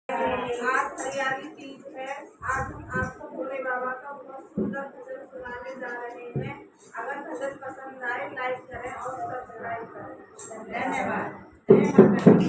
आज हरियाली तीज है। आज हम आपको भोले बाबा का बहुत सुंदर भजन सुनाने जा रहे हैं। अगर भजन पसंद आए लाइक करें और सब्सक्राइब करें। धन्यवाद। जय माता दी।